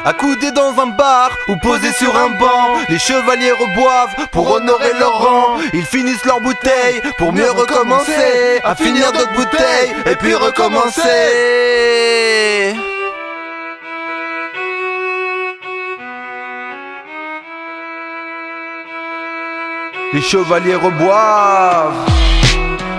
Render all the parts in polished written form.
Accoudés dans un bar ou posés sur un banc, les chevaliers reboivent pour honorer leur rang. Ils finissent leur bouteille pour mieux recommencer, à finir d'autres bouteilles et puis recommencer. Les chevaliers reboivent.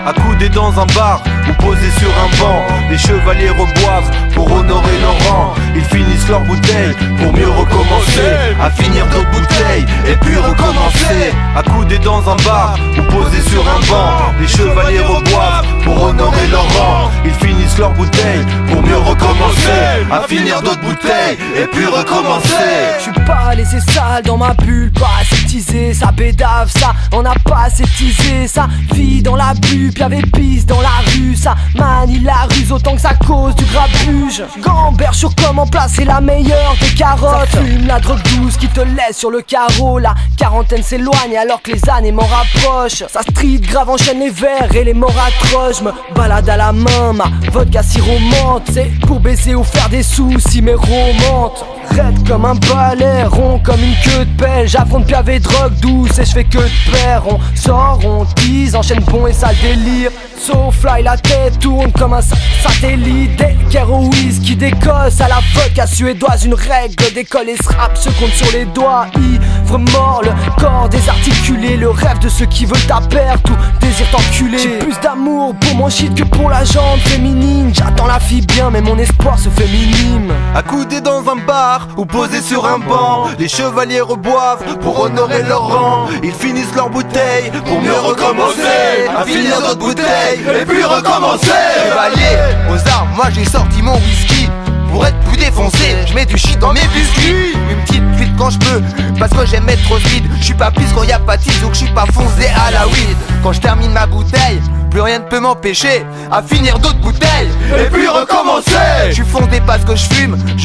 Accoudés dans un bar ou posés sur un banc, les chevaliers reboivent pour honorer leur rang. Ils finissent leur bouteille pour mieux recommencer, à finir d'autres bouteilles et puis recommencer. Accoudés dans un bar ou posés sur un banc, les chevaliers reboivent pour honorer leur rang. Ils finissent leur bouteille pour mieux recommencer, à finir d'autres bouteilles et puis recommencer. Je suis pas laissé sale dans ma bulle, pas aseptisé, ça bédave, ça on a pas aseptisé, ça vit dans la bulle, y'avait pisse dans la rue, ça manie la ruse autant que ça cause du grabuge. Gamberge sur comment placer la meilleure des carottes. Ça fume la drogue douce qui te laisse sur le carreau. La quarantaine s'éloigne alors que les années m'en rapprochent. Ça street grave enchaîne les verres et les morts atroces. Me balade à la main, ma vodka siromante. C'est pour baiser ou faire des sous si mes romantes. Raide comme un balai, rond comme une queue de pelle. J'affronte piave drogue douce et je fais que de paire. On sort, on tease, enchaîne bon et sale délire. So fly, la tête tourne comme un satellite. Des kéroïs qui décossent à la vodka suédoise. Une règle d'école et ce rap se compte sur les doigts. Ivre mort, le corps désarticulé. Le rêve de ceux qui veulent ta perte ou désirent t'enculer. J'ai plus d'amour pour mon shit que pour la jambe féminine. J'attends la fille bien mais mon espoir se fait minime. Accoudés dans un bar ou posés sur un banc, les chevaliers reboivent pour honorer leur rang. Ils finissent leur bouteille pour mieux recommencer, à finir d'autres bouteilles et puis recommencer. Chevalier aux armes, moi j'ai sorti mon whisky. Pour être plus défoncé, je mets du shit dans mes biscuits. Une petite fuite quand je peux, parce que j'aime être trop speed. Je suis pas pisse quand y'a pas de tease ou que je suis pas foncé à la weed. Quand je termine ma bouteille, plus rien ne peut m'empêcher à finir d'autres bouteilles et puis recommencer. Je suis fondé parce que je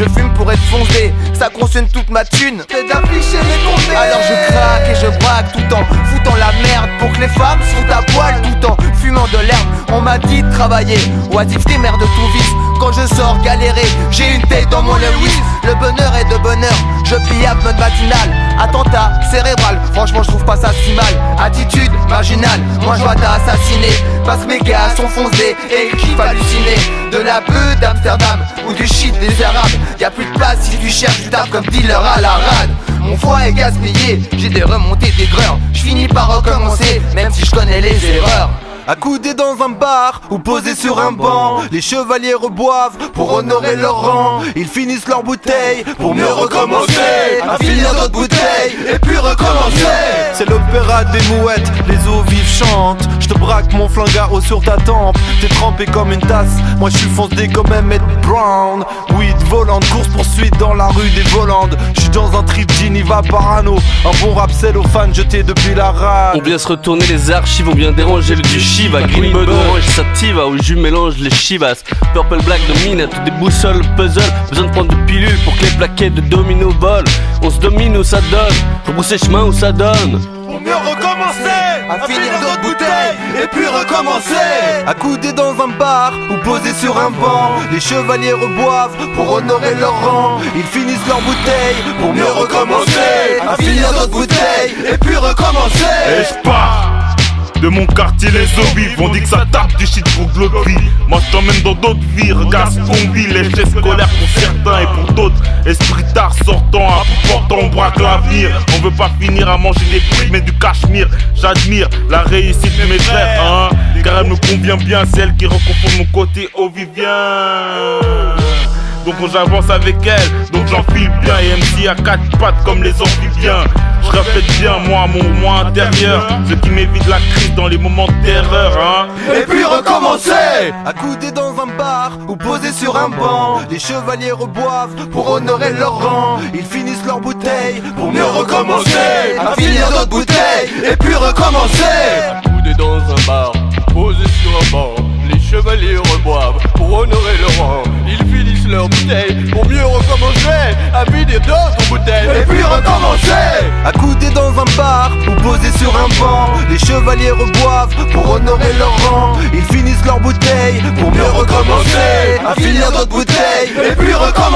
fume pour être foncé. Ça consomme toute ma thune, c'est d'afficher mes condés. Alors je craque et je braque tout en foutant la merde pour que les femmes sont à poil tout en fumant de l'herbe. On m'a dit de travailler, oisif t'es mère de tout vice. Quand je sors galérer, j'ai une tête dans mon Lewis. Le bonheur est de bonheur, je piave mode matinal. Attentat cérébral, franchement je trouve pas ça si mal. Attitude marginale, moi je dois t'assassiner. Parce que mes gars sont foncés et kiffent halluciner. De la beuh d'Amsterdam ou du shit des Arabes. Y'a plus de place si tu cherches du taf comme dealer à la rade. Mon foie est gaspillé, j'ai des remontées d'aigreur. J'finis par recommencer, même si je connais les erreurs. Accoudés dans un bar ou posés sur un banc, les chevaliers reboivent pour honorer leur rang. Ils finissent leur bouteille pour mieux recommencer, à finir d'autres bouteilles et puis recommencer. C'est l'opéra des mouettes, les eaux vives chantent. Je te braque mon flingaro sur ta tempe. T'es trempé comme une tasse, moi je suis foncé comme Emmett Brown. Weed volante, course poursuite dans la rue des Volandes. Je suis dans un trip Geneva parano. Un bon rap cellophane jeté depuis la rade. On vient se retourner les archives, on vient déranger le du Shiva. Green Bud, orange, sativa, au jus mélange les Chivas. Purple black domine, tout des boussoles, puzzle. Besoin de prendre des pilules pour que les plaquettes de domino volent. On se domine où ça donne, rebrousser chemin où ça donne. Pour mieux recommencer, à finir d'autres bouteilles et puis recommencer. Accoudés dans un bar ou posés sur un banc, les chevaliers reboivent pour honorer leur rang. Ils finissent leur bouteille pour mieux recommencer, à finir d'autres bouteilles et puis recommencer. Et je pars de mon quartier, les eaux vives. On dit que ça tape du shit pour de l'autre vie. Moi je t'emmène dans d'autres vies. Regarde ce qu'on vit, l'échec scolaire pour certains et pour d'autres. Esprit tard sortant, à bout portant, on braque l'avenir. On veut pas finir à manger des fruits mais du cachemire. J'admire la réussite de mes frères, hein, car elle me convient bien. C'est elle qui reconforte mon côté ovivien. Donc j'avance avec elle, donc j'enfile bien. Et MC à quatre pattes comme les amphibiens. Je reflète bien moi, mon moi intérieur, ce qui m'évite la crise dans les moments de terreur, hein. Et puis recommencer. Accoudés dans un bar ou posés sur un banc, les chevaliers reboivent pour honorer leur rang. Ils finissent leur bouteille pour mieux recommencer, à finir d'autres bouteilles et puis recommencer. Accoudés dans un bar, posés sur un banc, les chevaliers reboivent pour honorer leur rang. Ils finissent leur bouteille pour mieux recommencer, à finir d'autres bouteilles et puis recommencer. Accoudés dans un bar ou posés sur un banc, les chevaliers reboivent pour honorer leur rang. Ils finissent leur bouteille pour mieux recommencer, à finir d'autres bouteilles et puis recommencer.